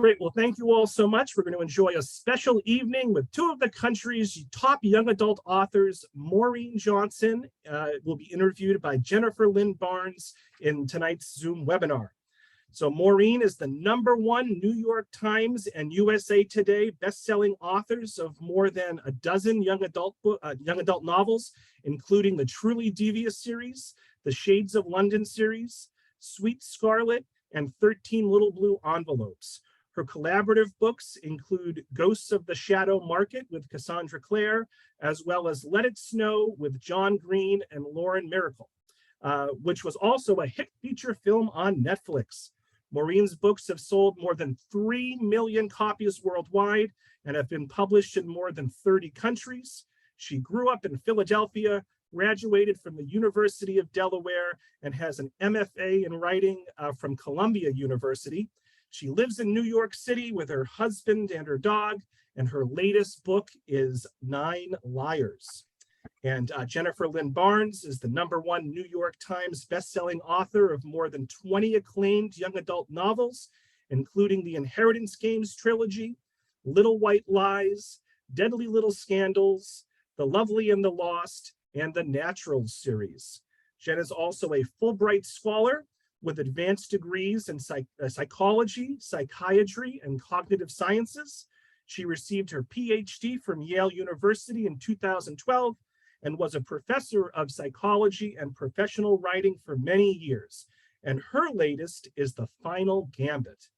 Great. Well, thank you all so much. We're going to enjoy a special evening with two of the country's top young adult authors. Maureen Johnson will be interviewed by Jennifer Lynn Barnes in tonight's Zoom webinar. So Maureen is the #1 New York Times and USA Today best-selling authors of more than a dozen young adult novels, including the Truly Devious series, the Shades of London series, Sweet Scarlet, and 13 Little Blue Envelopes. Her collaborative books include Ghosts of the Shadow Market with Cassandra Clare, as well as Let It Snow with John Green and Lauren Miracle, which was also a hit feature film on Netflix. Maureen's books have sold more than 3 million copies worldwide and have been published in more than 30 countries. She grew up in Philadelphia, graduated from the University of Delaware, and has an MFA in writing from Columbia University. She lives in New York City with her husband and her dog, and her latest book is 9 Liars. And Jennifer Lynn Barnes is the #1 New York Times bestselling author of more than 20 acclaimed young adult novels, including the Inheritance Games trilogy, Little White Lies, Deadly Little Scandals, The Lovely and the Lost, and the Naturals series. Jen is also a Fulbright Scholar with advanced degrees in psychology, psychiatry, and cognitive sciences. She received her PhD from Yale University in 2012 and was a professor of psychology and professional writing for many years. And her latest is The Final Gambit.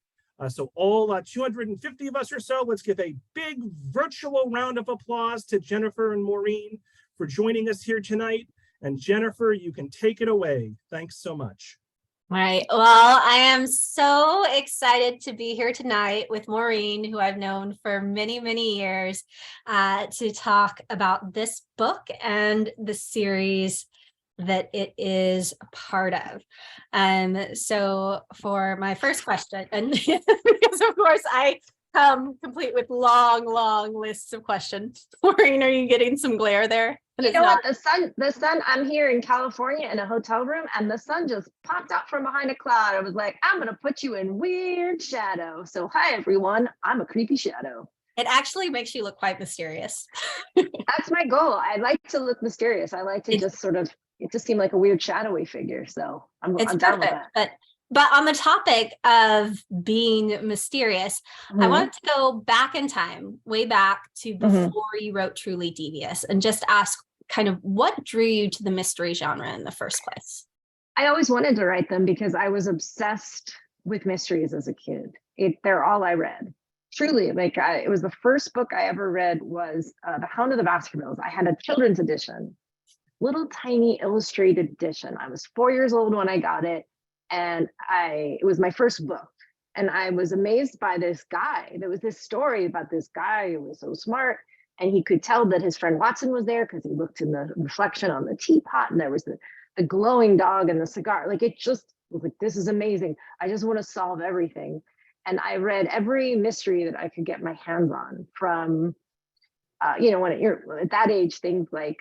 So all 250 of us or so, let's give a big virtual round of applause to Jennifer and Maureen for joining us here tonight. And Jennifer, you can take it away. Thanks so much. All right. Well, I am so excited to be here tonight with Maureen, who I've known for many, many years, to talk about this book and the series that it is a part of. So for my first question, and because of course I come complete with long lists of questions. Maureen, are you getting some glare there? You know what? The sun, I'm here in California in a hotel room, and the sun just popped out from behind a cloud. I was like, I'm going to put you in weird shadow. So hi, everyone. I'm a creepy shadow. It actually makes you look quite mysterious. That's my goal. I like to look mysterious. I like to just sort of, it just seemed like a weird shadowy figure. So I'm down with that. But on the topic of being mysterious, I wanted to go back in time, way back to before you wrote Truly Devious, and just ask kind of what drew you to the mystery genre in the first place? I always wanted to write them because I was obsessed with mysteries as a kid. They're all I read. Truly, it was the first book I ever read was The Hound of the Baskervilles. I had a children's edition, little tiny illustrated edition. I was 4 years old when I got it. And it was my first book, and I was amazed by this guy. There was this story about this guy who was so smart, and he could tell that his friend Watson was there because he looked in the reflection on the teapot, and there was the glowing dog and the cigar. It just was like, this is amazing. I just want to solve everything. And I read every mystery that I could get my hands on from, when you're at that age, things like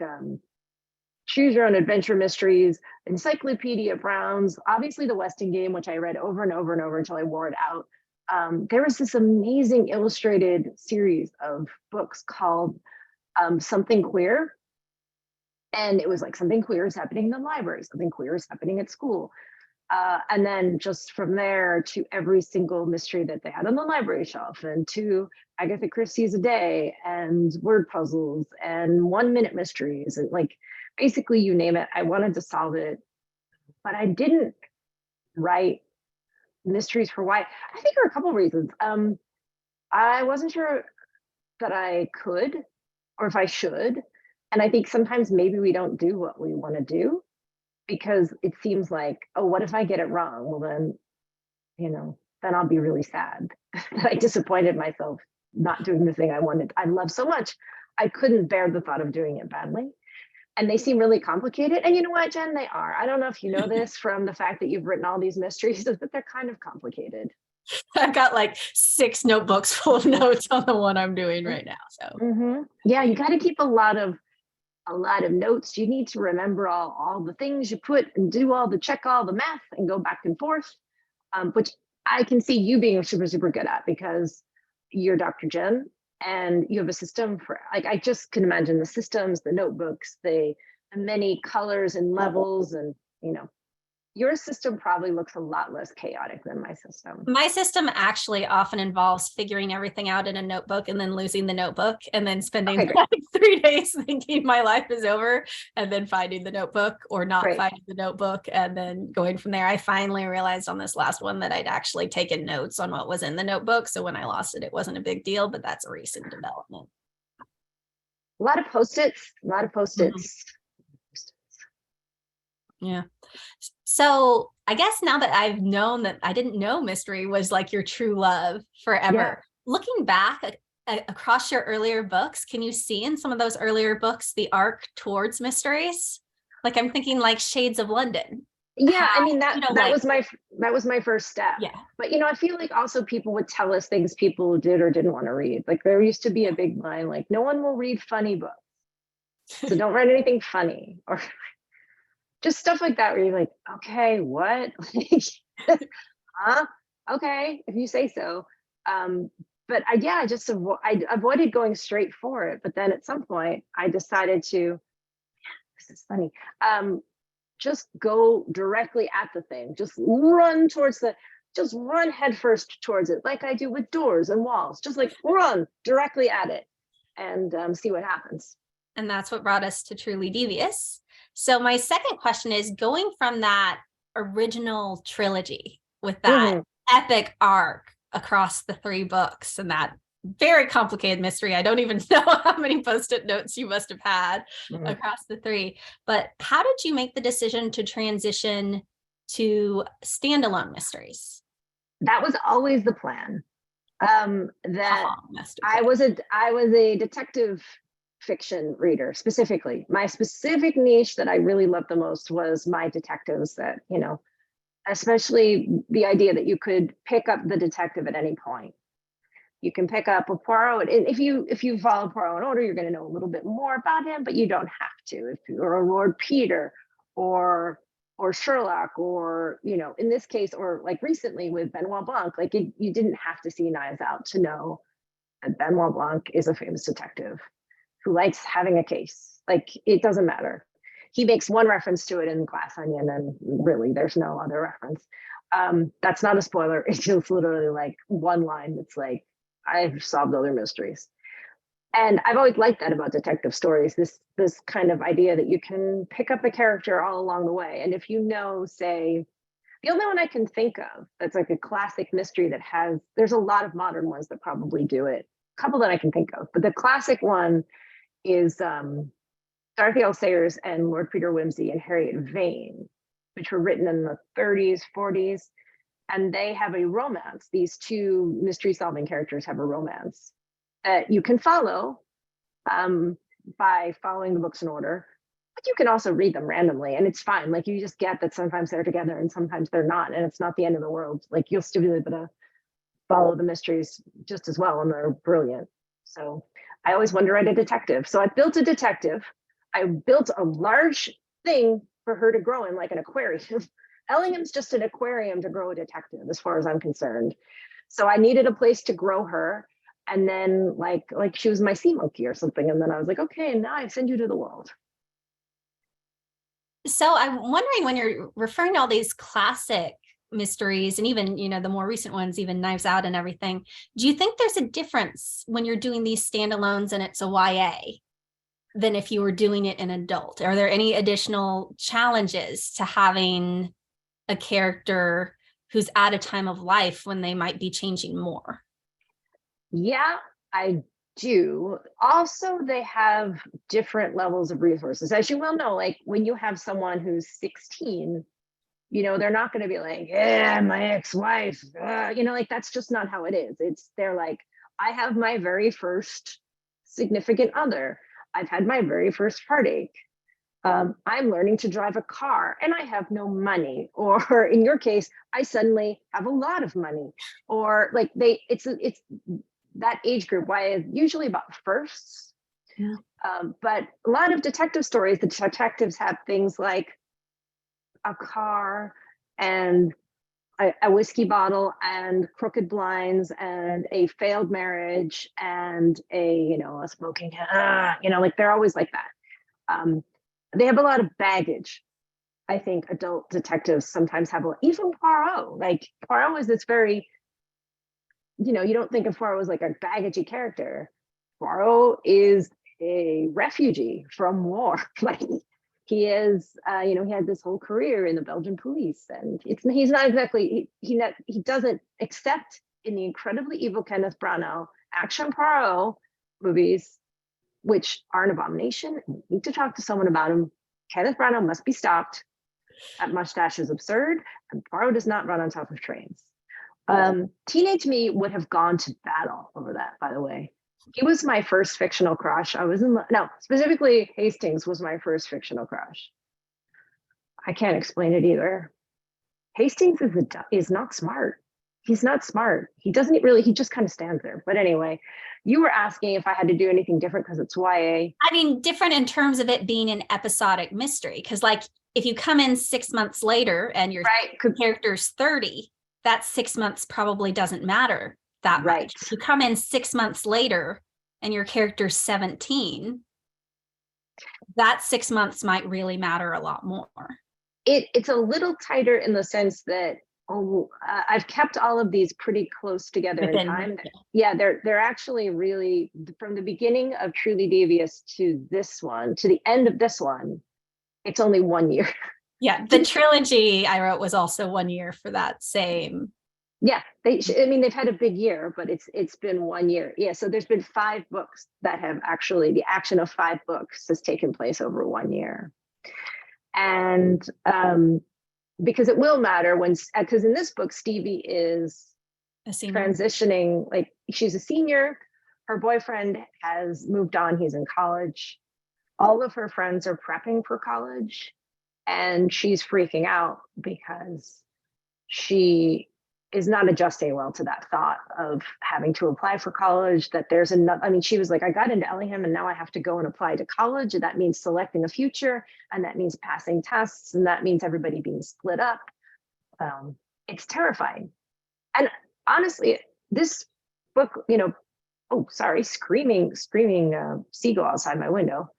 Choose Your Own Adventure mysteries, Encyclopedia Browns, obviously the Weston Game, which I read over and over and over until I wore it out. There was this amazing illustrated series of books called Something Queer. And it was like something queer is happening in the library, something queer is happening at school. And then just from there to every single mystery that they had on the library shelf, and to Agatha Christie's A Day and word puzzles and 1-minute mysteries, and basically you name it, I wanted to solve it. But I didn't write mysteries for why. I think there are a couple of reasons. I wasn't sure that I could or if I should. And I think sometimes maybe we don't do what we want to do because it seems like, oh, what if I get it wrong? Well, then, then I'll be really sad that I disappointed myself not doing the thing I love so much. I couldn't bear the thought of doing it badly. And they seem really complicated. And you know what, Jen, they are. I don't know if you know this from the fact that you've written all these mysteries, but they're kind of complicated. I've got 6 notebooks full of notes on the one I'm doing right now. So yeah, you got to keep a lot of notes. You need to remember all the things you put and do check all the math and go back and forth, which I can see you being super, super good at, because you're Dr. Jen and you have a system for, like, I just can imagine the systems, the notebooks, the many colors and levels, and, you know, your system probably looks a lot less chaotic than my system. My system actually often involves figuring everything out in a notebook and then losing the notebook and then spending Okay, like 3 days thinking my life is over and then finding the notebook or not Great. finding the notebook and then going from there. I finally realized on this last one that I'd actually taken notes on what was in the notebook. So when I lost it, it wasn't a big deal, but that's a recent development. A lot of Post-its, a lot of Post-its. Yeah. So I guess now that I've known that I didn't know mystery was like your true love forever. Yeah. Looking back across your earlier books, can you see in some of those earlier books the arc towards mysteries? Like I'm thinking like Shades of London. Yeah, How, I mean, that like, was my first step. yeah. But, you know, I feel like also people would tell us things people did or didn't want to read. Like there used to be a big line like, no one will read funny books, so don't write anything funny, or just stuff like that where you're like, okay, what? Huh? Okay, if you say so. But I avoided going straight for it. But then at some point I decided to, this is funny, just go directly at the thing, just run headfirst towards it, like I do with doors and walls, just like run directly at it and see what happens. And that's what brought us to Truly Devious. So my second question is, going from that original trilogy with that epic arc across the 3 books and that very complicated mystery. I don't even know how many Post-it notes you must have had across the 3, but how did you make the decision to transition to standalone mysteries? That was always the plan. That I was a detective fiction reader. Specifically, my specific niche that I really loved the most was my detectives, that, you know, especially the idea that you could pick up the detective at any point. You can pick up a Poirot, and if you follow Poirot in order, you're going to know a little bit more about him, but you don't have to. If you're a Lord Peter or Sherlock, or, you know, in this case, or like recently with Benoit Blanc, like you didn't have to see Knives Out to know that Benoit Blanc is a famous detective who likes having a case. Like, it doesn't matter. He makes one reference to it in Glass Onion, and really there's no other reference. That's not a spoiler. It's just literally like one line that's like, I've solved other mysteries. And I've always liked that about detective stories, this kind of idea that you can pick up a character all along the way. And if you know, say, the only one I can think of that's like a classic mystery that has, there's a lot of modern ones that probably do it, a couple that I can think of, but the classic one is Dorothy L. Sayers and Lord Peter Wimsey and Harriet Vane, which were written in the 30s, 40s. And they have a romance. These 2 mystery solving characters have a romance that you can follow by following the books in order, but you can also read them randomly, and it's fine. Like, you just get that sometimes they're together and sometimes they're not, and it's not the end of the world. Like, you'll still be able to follow the mysteries just as well, and they're brilliant. So I always wanted to write a detective. So I built a detective. I built a large thing for her to grow in, like an aquarium. Ellingham's just an aquarium to grow a detective, as far as I'm concerned. So I needed a place to grow her. And then like she was my sea monkey or something. And then I was like, okay, now I send you to the world. So I'm wondering, when you're referring to all these classic mysteries and even, you know, the more recent ones, even Knives Out and everything, do you think there's a difference when you're doing these standalones and it's a YA than if you were doing it in adult? Are there any additional challenges to having a character who's at a time of life when they might be changing more? Yeah, I do. Also, they have different levels of resources. As you well know, like when you have someone who's 16, you know, they're not going to be like, yeah, my ex-wife, you know, like that's just not how it is. They're like, I have my very first significant other. I've had my very first heartache. I'm learning to drive a car and I have no money. Or in your case, I suddenly have a lot of money. Or like it's that age group, why usually about firsts. Yeah. But a lot of detective stories, the detectives have things like a car and a whiskey bottle and crooked blinds and a failed marriage and a smoking, like they're always like that. They have a lot of baggage. I think adult detectives sometimes have even Poirot. Like Poirot is this very, you don't think of Poirot as like a baggagey character. Poirot is a refugee from war. Like he is, he had this whole career in the Belgian police, and he's not exactly he doesn't, except in the incredibly evil Kenneth Branagh action Poirot movies, which are an abomination. We need to talk to someone about him. Kenneth Branagh must be stopped. That mustache is absurd, and Poirot does not run on top of trains. Teenage me would have gone to battle over that, by the way. He was my first fictional crush. Specifically Hastings was my first fictional crush. I can't explain it either. Hastings is not smart. He's not smart. He just kind of stands there. But anyway, you were asking if I had to do anything different because it's YA. I mean, different in terms of it being an episodic mystery. Because like if you come in 6 months later and your character's 30, that 6 months probably doesn't matter that much. If you come in 6 months later and your character's 17, that 6 months might really matter a lot more. It's a little tighter in the sense that I've kept all of these pretty close together in time. Yeah, they're actually really, from the beginning of Truly Devious to this one, to the end of this one, it's only 1 year. Yeah, the trilogy I wrote was also 1 year for that same. Yeah, they've had a big year, but it's been 1 year. Yeah, so there's been 5 books that have actually, the action of 5 books has taken place over 1 year. And because it will matter because in this book, Stevie is transitioning, like she's a senior, her boyfriend has moved on, he's in college. All of her friends are prepping for college, and she's freaking out because she is not adjusting well to that thought of having to apply for college, that there's she was like, I got into Ellingham and now I have to go and apply to college. And that means selecting a future, and that means passing tests, and that means everybody being split up. It's terrifying. And honestly, this book, screaming seagull outside my window,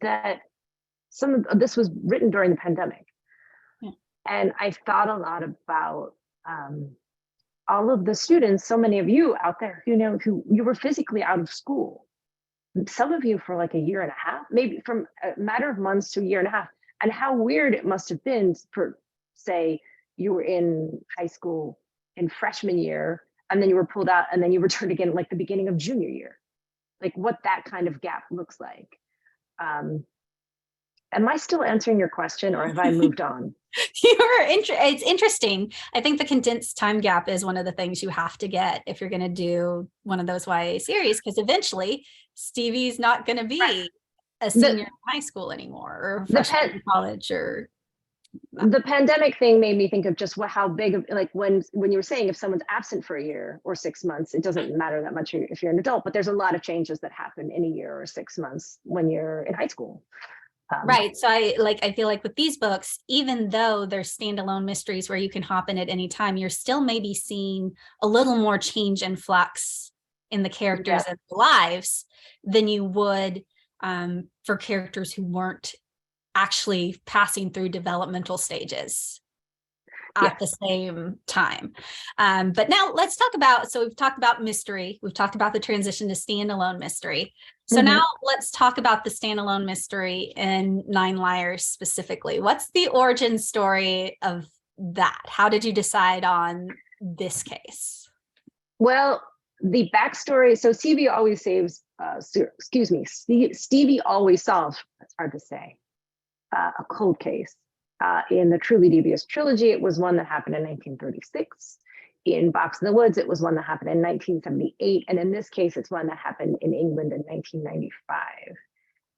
that some of this was written during the pandemic. Yeah. And I thought a lot about all of the students, so many of you out there, who you were physically out of school, some of you for like a year and a half, maybe from a matter of months to a year and a half, and how weird it must have been for, say, you were in high school in freshman year, and then you were pulled out, and then you returned again like the beginning of junior year, like what that kind of gap looks like. Am I still answering your question, or have I moved on? It's interesting. I think the condensed time gap is one of the things you have to get if you're going to do one of those YA series, because eventually Stevie's not going to be a senior in high school anymore, or freshman in college. Or the pandemic thing made me think of just how big of, like when you were saying if someone's absent for a year or 6 months, it doesn't matter that much if you're an adult, but there's a lot of changes that happen in a year or 6 months when you're in high school. Right. So I feel like with these books, even though they're standalone mysteries where you can hop in at any time, you're still maybe seeing a little more change and flux in the characters and their lives than you would for characters who weren't actually passing through developmental stages at the same time. But now let's talk about, so we've talked about mystery, we've talked about the transition to standalone mystery. So now let's talk about the standalone mystery in Nine Liars specifically. What's the origin story of that? How did you decide on this case? Well, the backstory, so Stevie always Stevie always solves, it's hard to say, a cold case. In the Truly Devious trilogy, it was one that happened in 1936. In Box in the Woods, it was one that happened in 1978. And in this case, it's one that happened in England in 1995.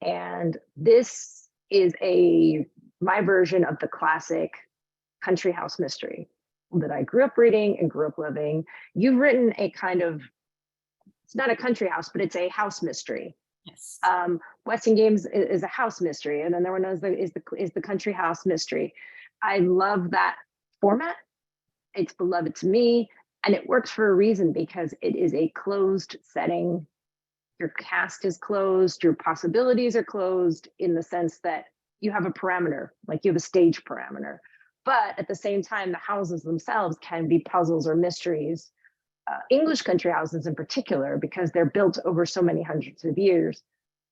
And this is my version of the classic country house mystery that I grew up reading and grew up living. You've written a kind of, it's not a country house, but it's a house mystery. Yes. Weston Games is a house mystery, and then there one is the country house mystery. I love that format. It's beloved to me, and it works for a reason because it is a closed setting. Your cast is closed, your possibilities are closed in the sense that you have a parameter, like you have a stage parameter. But at the same time, the houses themselves can be puzzles or mysteries. English country houses in particular, because they're built over so many hundreds of years,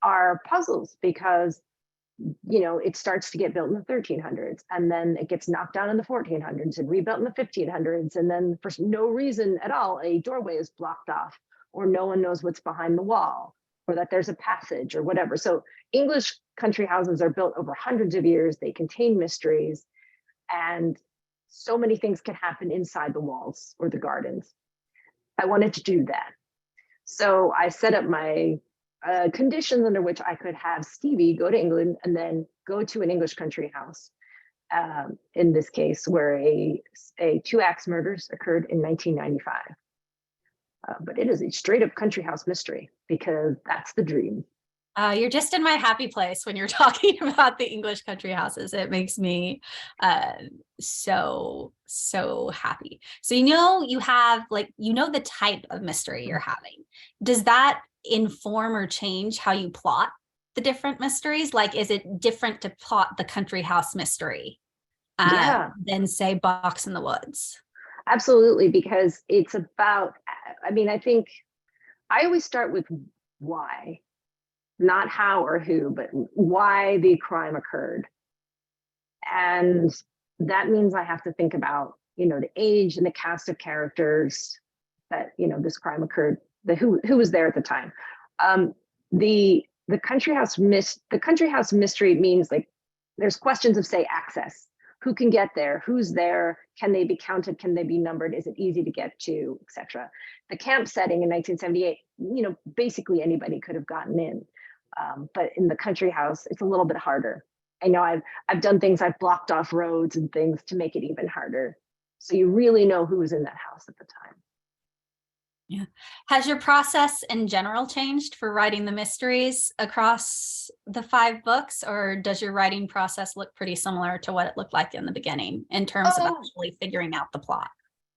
are puzzles because it starts to get built in the 1300s, and then it gets knocked down in the 1400s and rebuilt in the 1500s, and then for no reason at all, a doorway is blocked off, or no one knows what's behind the wall, or that there's a passage or whatever. So English country houses are built over hundreds of years. They contain mysteries, and so many things can happen inside the walls or the gardens. I wanted to do that. So I set up my conditions under which I could have Stevie go to England and then go to an English country house. In this case, where a two axe murders occurred in 1995. But it is a straight up country house mystery because that's the dream. You're just in my happy place when you're talking about the English country houses. It makes me so happy. So you have the type of mystery you're having. Does that inform or change how you plot the different mysteries? Like, is it different to plot the country house mystery than say Box in the Woods? Absolutely, because it's about, I think I always start with why. Not how or who, but why the crime occurred. And that means I have to think about, the age and the cast of characters that, this crime occurred, who was there at the time. The country house mystery means like there's questions of, say, access. Who can get there? Who's there? Can they be counted? Can they be numbered? Is it easy to get to, etc.? The camp setting in 1978, basically anybody could have gotten in. But in the country house, it's a little bit harder. I know I've done things, I've blocked off roads and things to make it even harder. So you really know who was in that house at the time. Yeah. Has your process in general changed for writing the mysteries across the 5 books, or does your writing process look pretty similar to what it looked like in the beginning in terms of actually figuring out the plot?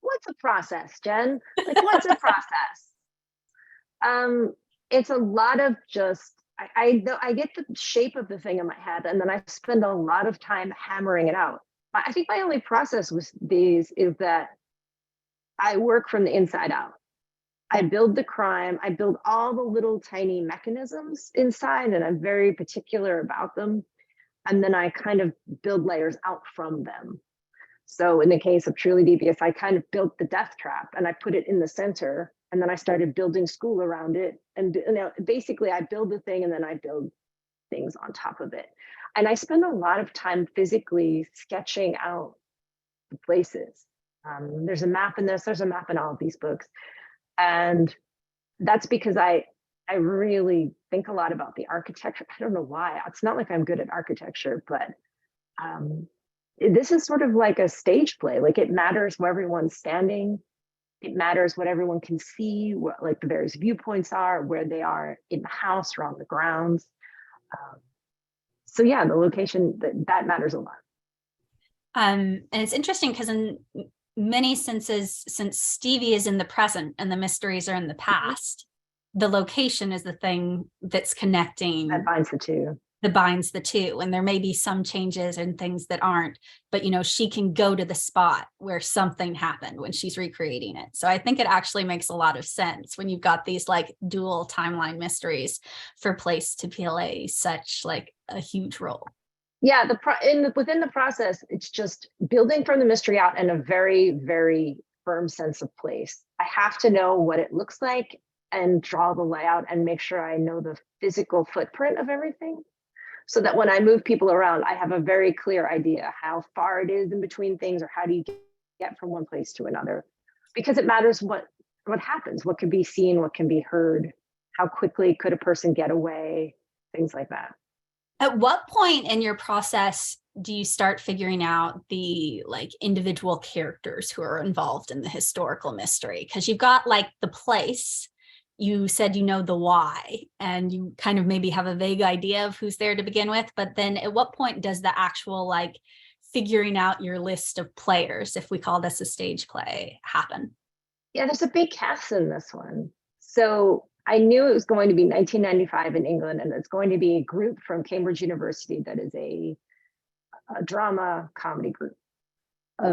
What's a process, Jen? Like, what's a process? It's a lot of just, I get the shape of the thing in my head, and then I spend a lot of time hammering it out. I think my only process with these is that I work from the inside out. I build the crime, I build all the little tiny mechanisms inside, and I'm very particular about them. And then I kind of build layers out from them. So in the case of Truly Devious, I kind of built the death trap and I put it in the center, and then I started building school around it. And basically I build the thing and then I build things on top of it. And I spend a lot of time physically sketching out the places. There's a map in this, there's a map in all of these books. And that's because I really think a lot about the architecture. I don't know why. It's not like I'm good at architecture, but this is sort of like a stage play. Like, it matters where everyone's standing. It matters what everyone can see, what like the various viewpoints are, where they are in the house or on the grounds. So yeah, the location, that matters a lot. And it's interesting because in many senses, since Stevie is in the present and the mysteries are in the past, the location is the thing that's connecting. That binds the two. That binds the two. And there may be some changes and things that aren't, but she can go to the spot where something happened when she's recreating it. So I think it actually makes a lot of sense when you've got these like dual timeline mysteries for place to play such like a huge role. Yeah, within the process, it's just building from the mystery out in a very, very firm sense of place. I have to know what it looks like and draw the layout and make sure I know the physical footprint of everything, so that when I move people around, I have a very clear idea how far it is in between things, or how do you get from one place to another. Because it matters what happens, what can be seen, what can be heard, how quickly could a person get away, things like that. At what point in your process do you start figuring out the like individual characters who are involved in the historical mystery? Because you've got like the place, you said the why, and you kind of maybe have a vague idea of who's there to begin with, but then at what point does the actual like figuring out your list of players, if we call this a stage play, happen? Yeah, there's a big cast in this one. So I knew it was going to be 1995 in England, and it's going to be a group from Cambridge University that is a drama comedy group.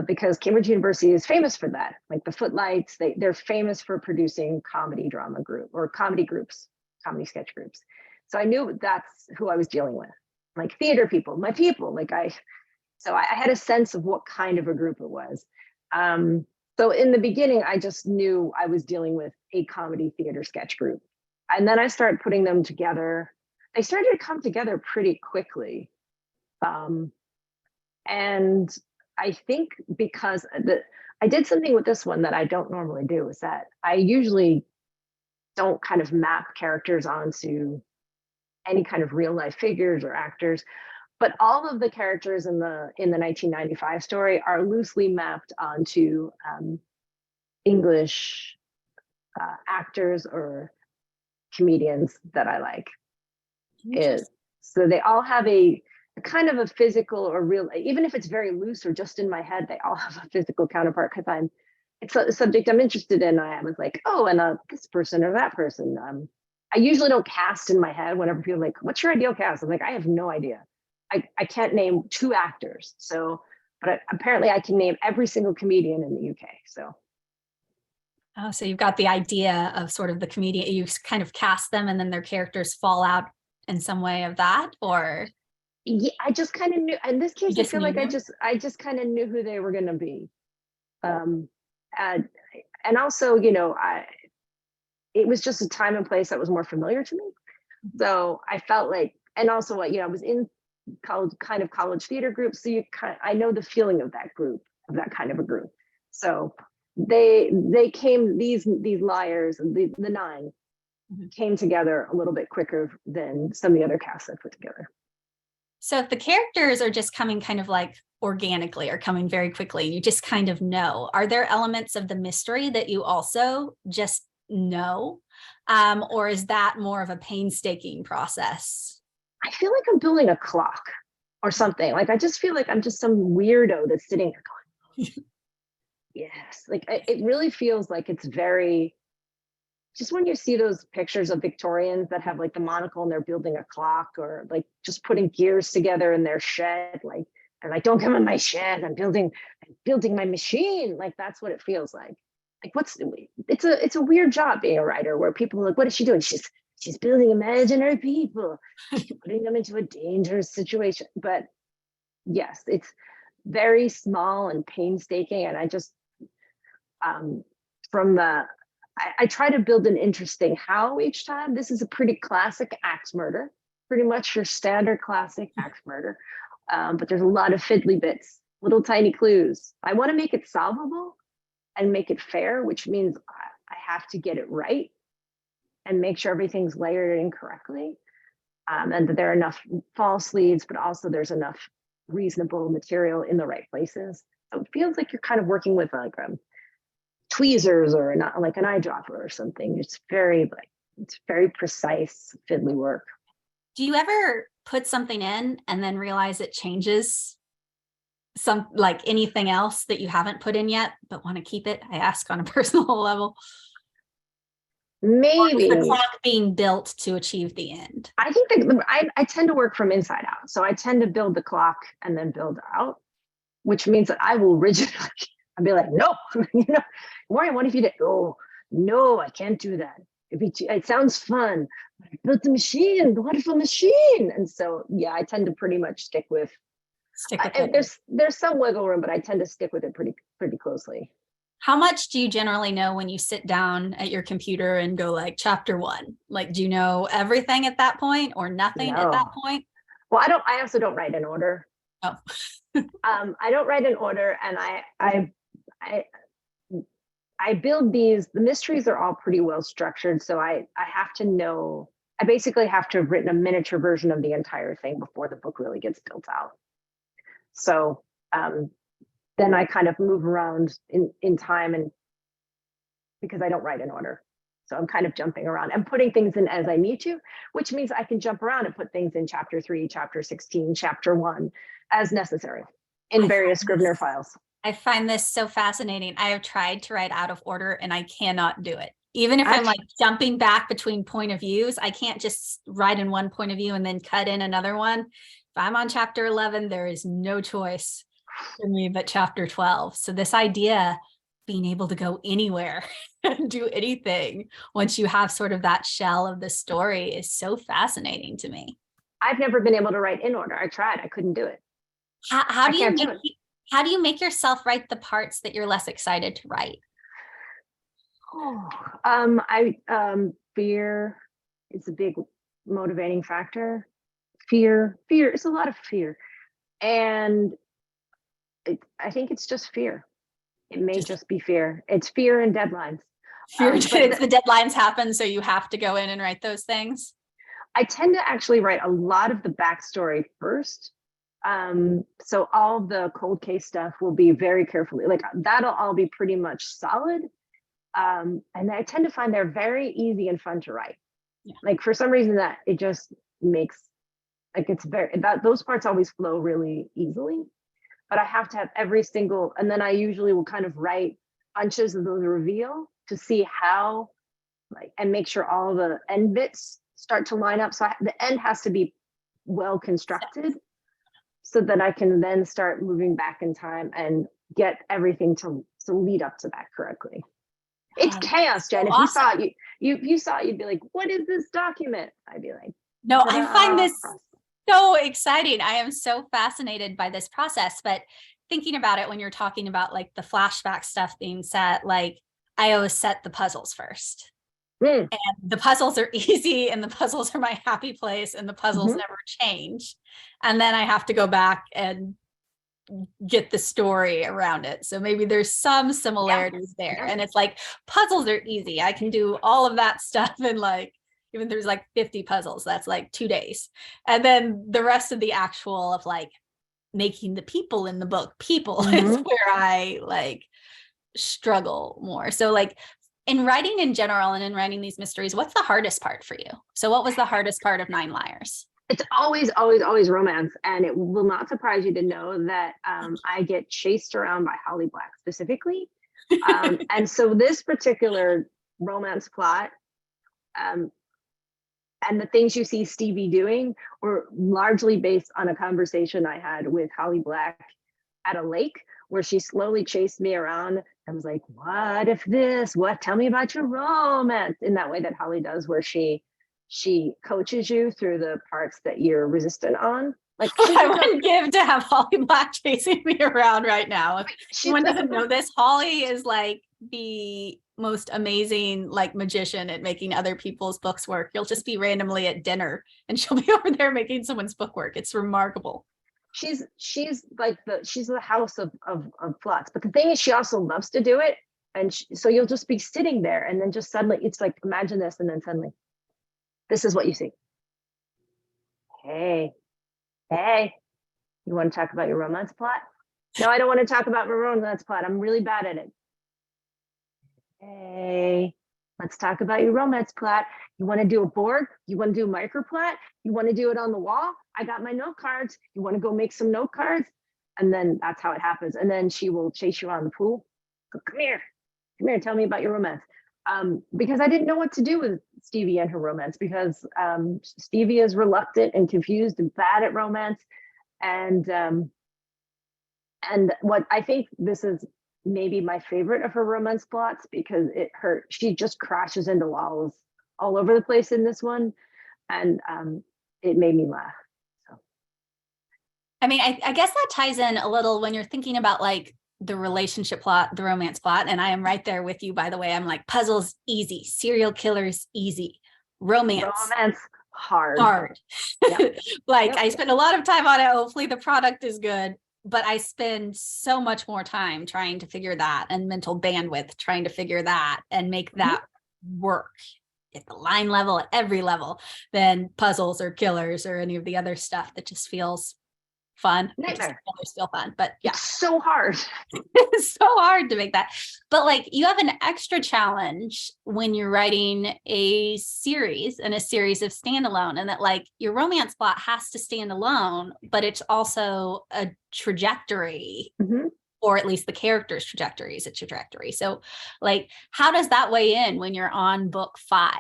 Because Cambridge University is famous for that. Like the Footlights, they're famous for producing comedy drama group or comedy groups, comedy sketch groups. So I knew that's who I was dealing with, like theater people, my people. So I had a sense of what kind of a group it was. So in the beginning, I just knew I was dealing with a comedy theater sketch group. And then I started putting them together. They started to come together pretty quickly. And I think because I did something with this one that I don't normally do, is that I usually don't kind of map characters onto any kind of real life figures or actors, but all of the characters in the 1995 story are loosely mapped onto English actors or comedians that I like. So they all have a kind of a physical or real, even if it's very loose or just in my head, they all have a physical counterpart because it's a subject I'm interested in. I was like, oh, and this person or that person. I usually don't cast in my head whenever people are like, what's your ideal cast? I'm like, I have no idea. I can't name 2 actors. But apparently I can name every single comedian in the UK. So you've got the idea of sort of the comedian, you kind of cast them and then their characters fall out in some way of that, or? Yeah, I just kind of knew. In this case, I feel like them? I just kind of knew who they were going to be, and also, it was just a time and place that was more familiar to me. So I felt like, and also, I was in college theater groups, so I know the feeling of that group, of that kind of a group. So they came, these liars, the 9 came together a little bit quicker than some of the other casts I put together. So if the characters are just coming kind of like organically or coming very quickly, you just kind of know, are there elements of the mystery that you also just know? Or is that more of a painstaking process? I feel like I'm building a clock or something. Like, I just feel like I'm just some weirdo that's sitting there going, yes. Like, it really feels like it's very, just when you see those pictures of Victorians that have like the monocle and they're building a clock, or like just putting gears together in their shed, and like, don't come in my shed, I'm building my machine. Like, that's what it feels like. Like, it's a weird job being a writer, where people are like, what is she doing? She's building imaginary people, putting them into a dangerous situation. But yes, it's very small and painstaking. And I just, I try to build an interesting how each time. This is a pretty classic axe murder, pretty much your standard classic axe murder. But there's a lot of fiddly bits, little tiny clues. I want to make it solvable and make it fair, which means I have to get it right and make sure everything's layered in correctly. And that there are enough false leads, but also there's enough reasonable material in the right places. So it feels like you're kind of working with like tweezers or not like an eyedropper or something. It's very precise fiddly work. Do you ever put something in and then realize it changes some, like anything else that you haven't put in yet but want to keep it? I ask on a personal level. Maybe the clock being built to achieve the end. I think I tend to work from inside out. So I tend to build the clock and then build out, which means that I will rigidly, I'll be like, no, Maureen, what if you did? Oh, no, I can't do that. It sounds fun. I built the machine, the wonderful machine. And so, yeah, I tend to pretty much stick with it. There's some wiggle room, but I tend to stick with it pretty closely. How much do you generally know when you sit down at your computer and go like chapter 1? Like, do you know everything at that point or nothing at that point? Well, I also don't write in order. Oh. I don't write in order, and I build these. The mysteries are all pretty well structured, so I have to know. I basically have to have written a miniature version of the entire thing before the book really gets built out. So then I kind of move around in time, and because I don't write in order. So I'm kind of jumping around and putting things in as I need to, which means I can jump around and put things in chapter 3, chapter 16, chapter 1 as necessary. in various Scrivener files. I find this so fascinating. I have tried to write out of order and I cannot do it. Even if I'm like jumping back between point of views, I can't just write in one point of view and then cut in another one. If I'm on chapter 11, there is no choice for me but chapter 12. So this idea, being able to go anywhere and do anything once you have sort of that shell of the story is so fascinating to me. I've never been able to write in order. I tried, I couldn't do it. How do you make yourself write the parts that you're less excited to write? Fear is a big motivating factor. Fear, it's a lot of fear. And I think it's just fear. It may just be fear. It's fear and deadlines. The deadlines happen, so you have to go in and write those things. I tend to actually write a lot of the backstory first. So all the cold case stuff will be very carefully, like that'll all be pretty much solid. And I tend to find they're very easy and fun to write. Yeah. Like for some reason that it just makes, like it's those parts always flow really easily. But I have to have every single, and then I usually will kind of write bunches of those reveal to see how, like, and make sure all the end bits start to line up. So the end has to be well constructed so that I can then start moving back in time and get everything to lead up to that correctly. It's chaos, Jen. So if awesome. you saw it, you'd be like, what is this document? I'd be like, no, I find this so exciting. I am so fascinated by this process, but thinking about it when you're talking about like the flashback stuff being set, like I always set the puzzles first. And the puzzles are easy and the puzzles are my happy place and the puzzles never change. And then I have to go back and get the story around it. So maybe there's some similarities there. And it's like puzzles are easy. I can do all of that stuff in like, even there's like 50 puzzles, that's like 2 days. And then the rest of the actual of like making the people in the book is where I like struggle more. So like in writing in general and in writing these mysteries, what's the hardest part for you? So what was the hardest part of Nine Liars? It's always, always, always romance. And it will not surprise you to know that I get chased around by Holly Black specifically. And so this particular romance plot, and the things you see Stevie doing were largely based on a conversation I had with Holly Black at a lake where she slowly chased me around and was like, what if this, tell me about your romance, in that way that Holly does, where she coaches you through the parts that you're resistant on. Like I wouldn't give to have Holly Black chasing me around right now. If someone doesn't know this, Holly is like the most amazing like magician at making other people's books work. You'll just be randomly at dinner and she'll be over there making someone's book work. It's remarkable. She's like she's the house of plots. But the thing is, she also loves to do it. And so you'll just be sitting there and then just suddenly it's like, imagine this. And then suddenly, this is what you see. Hey, you want to talk about your romance plot? No, I don't want to talk about my romance plot. I'm really bad at it. Hey, let's talk about your romance plot. You want to do a board? You want to do a micro plot? You want to do it on the wall? I got my note cards. You want to go make some note cards? And then that's how it happens. And then she will chase you around the pool. Go, come here, tell me about your romance. Because I didn't know what to do with Stevie and her romance, because Stevie is reluctant and confused and bad at romance. And what I think this is maybe my favorite of her romance plots, because she just crashes into walls all over the place in this one. And it made me laugh. So. I mean, I guess that ties in a little when you're thinking about like the relationship plot, the romance plot. And I am right there with you, by the way. I'm like, puzzles, easy. Serial killers, easy. Romance hard. Yep. I spend a lot of time on it. Hopefully the product is good, but I spend so much more time trying to figure that, and mental bandwidth trying to figure that and make that work at the line level, at every level, than puzzles or killers or any of the other stuff that just feels fun. Nightmare. Others feel fun, but yeah. It's so hard. It's so hard to make that. But like you have an extra challenge when you're writing a series and a series of standalone, and that like your romance plot has to stand alone, but it's also a trajectory, or at least the character's trajectory is a trajectory. So like, how does that weigh in when you're on book 5?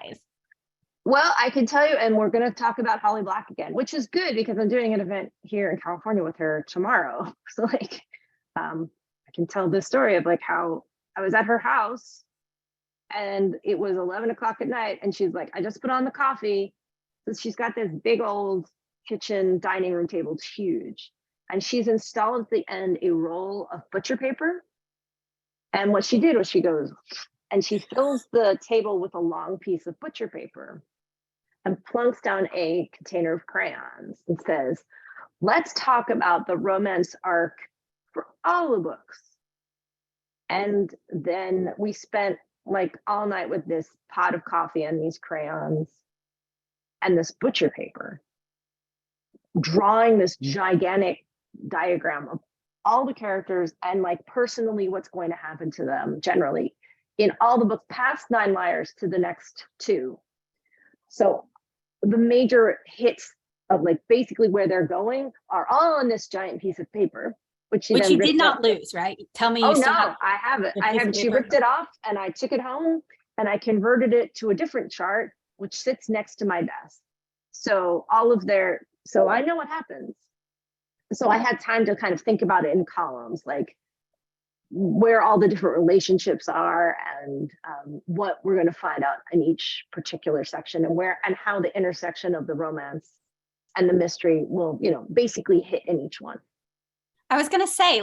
Well, I can tell you, and we're going to talk about Holly Black again, which is good because I'm doing an event here in California with her tomorrow. So like, I can tell this story of like how I was at her house and it was 11 o'clock at night. And she's like, I just put on the coffee. So she's got this big old kitchen dining room table. It's huge. And she's installed at the end a roll of butcher paper. And what she did was she goes, and she fills the table with a long piece of butcher paper and plunks down a container of crayons and says, let's talk about the romance arc for all the books. And then we spent like all night with this pot of coffee and these crayons and this butcher paper, drawing this gigantic diagram of all the characters and like personally what's going to happen to them generally in all the books past 9 Liars to the next 2. So the major hits of like basically where they're going are all on this giant piece of paper, which you did not lose, right? Tell me. Oh no, I have it. I have it. She ripped it off and I took it home and I converted it to a different chart, which sits next to my desk. So so I know what happens. So I had time to kind of think about it in columns, like where all the different relationships are and what we're going to find out in each particular section and how the intersection of the romance and the mystery will, basically hit in each one. I was going to say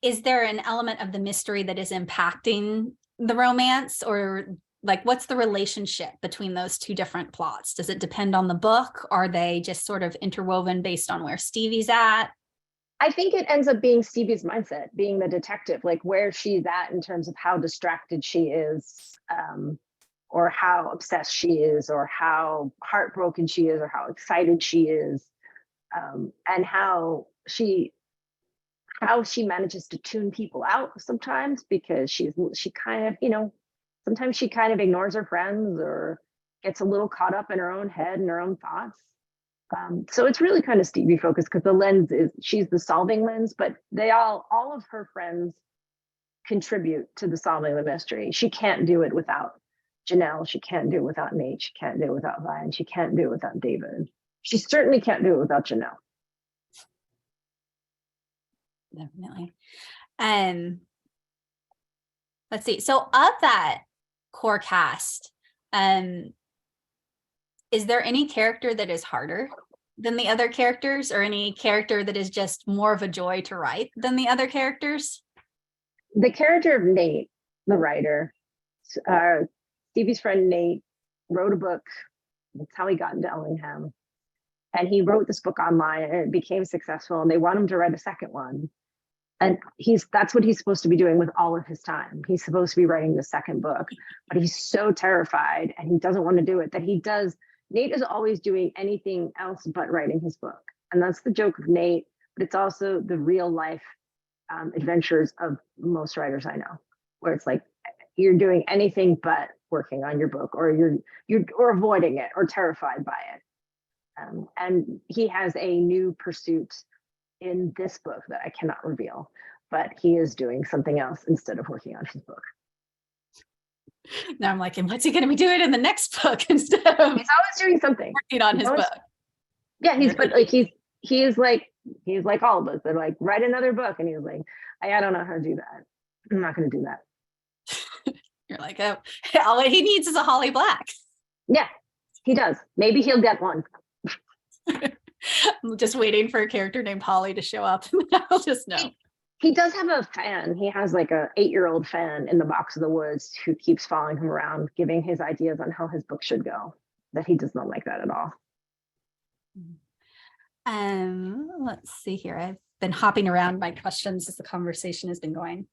is there an element of the mystery that is impacting the romance, or like what's the relationship between those two different plots? Does it depend on the book? Are they just sort of interwoven based on where Stevie's at? I think it ends up being Stevie's mindset, being the detective, like where she's at in terms of how distracted she is, or how obsessed she is, or how heartbroken she is, or how excited she is, and how she manages to tune people out sometimes because she kind of, sometimes she kind of ignores her friends or gets a little caught up in her own head and her own thoughts. So it's really kind of Stevie focused because the lens she's the solving lens, but all of her friends contribute to the solving of the mystery. She can't do it without Janelle. She can't do it without Nate. She can't do it without Ryan. She can't do it without David. She certainly can't do it without Janelle. Definitely. Let's see. So of that core cast, is there any character that is harder than the other characters, or any character that is just more of a joy to write than the other characters? The character of Nate, the writer, Stevie's friend Nate, wrote a book. That's how he got into Ellingham. And he wrote this book online and it became successful, and they want him to write a second one. And that's what he's supposed to be doing with all of his time. He's supposed to be writing the second book, but he's so terrified and he doesn't want to do it that Nate is always doing anything else but writing his book. And that's the joke of Nate, but it's also the real life adventures of most writers I know, where it's like, you're doing anything but working on your book, or you're avoiding it or terrified by it. And he has a new pursuit in this book that I cannot reveal, but he is doing something else instead of working on his book. Now I'm like, and what's he going to be doing in the next book instead of? He's always doing something. Working on his book. Yeah, he's like all of us. They're like, write another book, and he's like, I don't know how to do that. I'm not going to do that. You're like, oh, all he needs is a Holly Black. Yeah, he does. Maybe he'll get one. I'm just waiting for a character named Holly to show up. I'll just know. He does have a fan. He has like a 8-year-old fan in the box of the woods who keeps following him around, giving his ideas on how his book should go. That he does not like that at all. Let's see here. I've been hopping around my questions as the conversation has been going.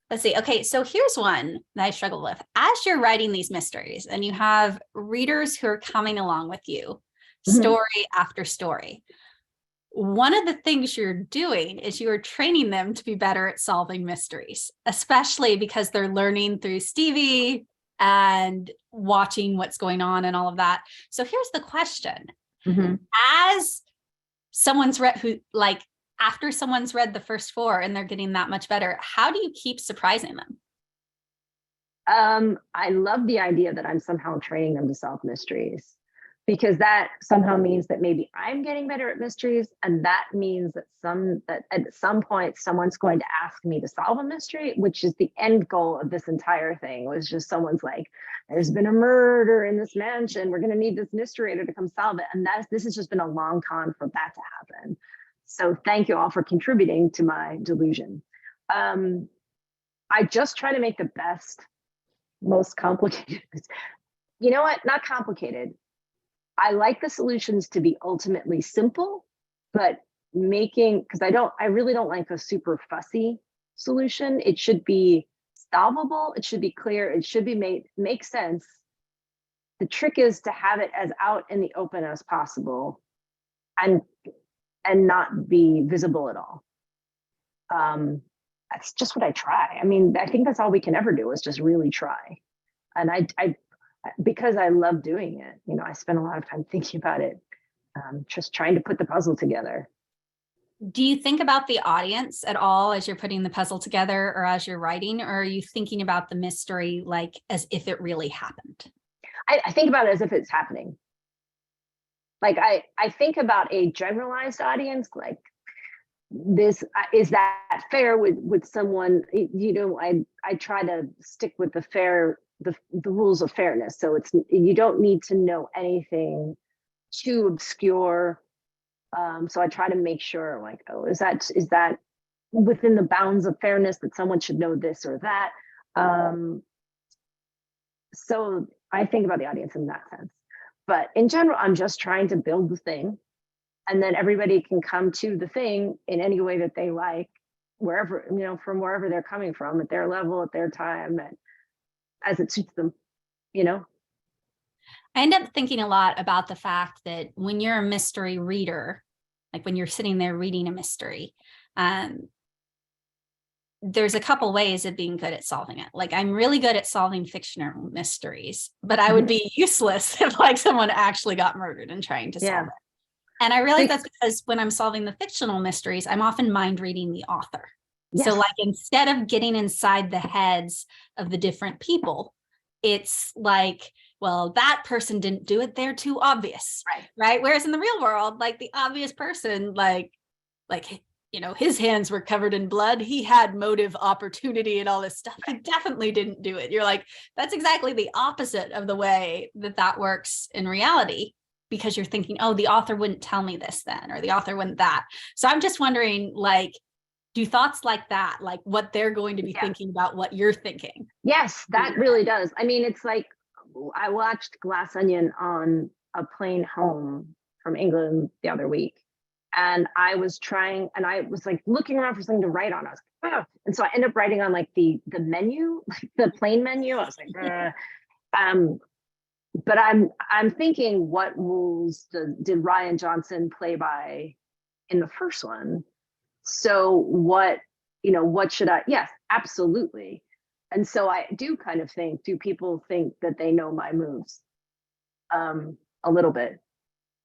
Let's see. Okay, so here's one that I struggle with. As you're writing these mysteries and you have readers who are coming along with you, story after story. One of the things you're doing is you are training them to be better at solving mysteries, especially because they're learning through Stevie and watching what's going on and all of that. So here's the question. As someone's read after someone's read the first 4 and they're getting that much better, how do you keep surprising them? I love the idea that I'm somehow training them to solve mysteries, because that somehow means that maybe I'm getting better at mysteries, and that means that at some point someone's going to ask me to solve a mystery, which is the end goal of this entire thing. Was just someone's like, there's been a murder in this mansion, we're going to need this mystery to come solve it. And this has just been a long con for that to happen. So thank you all for contributing to my delusion. I just try to make the best, most complicated, you know what, not complicated. I like the solutions to be ultimately simple, but because I really don't like a super fussy solution. It should be solvable, it should be clear, it should be make sense. The trick is to have it as out in the open as possible and not be visible at all. That's just what I try. I mean, I think that's all we can ever do is just really try. And I because I love doing it, you know, I spend a lot of time thinking about it, just trying to put the puzzle together. Do you think about the audience at all as you're putting the puzzle together or as you're writing, or are you thinking about the mystery like as if it really happened? I think about it as if it's happening. Like I think about a generalized audience, like this, is that fair with someone, you know, I try to stick with the rules of fairness. So you don't need to know anything too obscure. So I try to make sure, like, oh, is that within the bounds of fairness that someone should know this or that? So I think about the audience in that sense. But in general, I'm just trying to build the thing, and then everybody can come to the thing in any way that they like, wherever, you know, from wherever they're coming from, at their level, at their time, and as it suits them, you know. I end up thinking a lot about the fact that when you're a mystery reader, like when you're sitting there reading a mystery, there's a couple ways of being good at solving it. Like I'm really good at solving fictional mysteries, but I would be useless if like someone actually got murdered and trying to solve it. And I realize that's because when I'm solving the fictional mysteries, I'm often mind reading the author. Yes. So like instead of getting inside the heads of the different people, it's like, well, that person didn't do it, they're too obvious. Right. Whereas in the real world, like the obvious person, like, you know, his hands were covered in blood. He had motive, opportunity, and all this stuff. He definitely didn't do it. You're like, that's exactly the opposite of the way that works in reality, because you're thinking, oh, the author wouldn't tell me this then, or the author wouldn't that. So I'm just wondering, like, do thoughts like that, like what they're going to be thinking about what you're thinking? Yes, that really does. I mean, it's like, I watched Glass Onion on a plane home from England the other week. And I was like looking around for something to write on. I was like, oh. And so I ended up writing on like the menu, like the plane menu. I was like, but I'm thinking, what rules did Rian Johnson play by in the first one? So what should I? Yes, absolutely. And so I do kind of think, do people think that they know my moves? A little bit.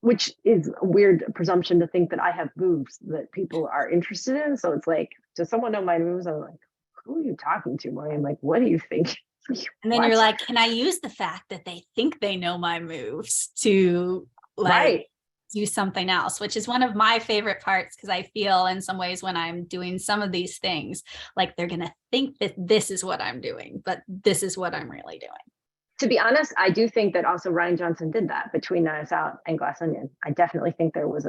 Which is a weird presumption to think that I have moves that people are interested in. So it's like, does someone know my moves? I'm like, who are you talking to, Maureen? Like, what do you think? And then you're like, can I use the fact that they think they know my moves to like do something else, which is one of my favorite parts, because I feel in some ways when I'm doing some of these things, like they're going to think that this is what I'm doing, but this is what I'm really doing. To be honest, I do think that also Rian Johnson did that between Knives Out and Glass Onion. I definitely think there was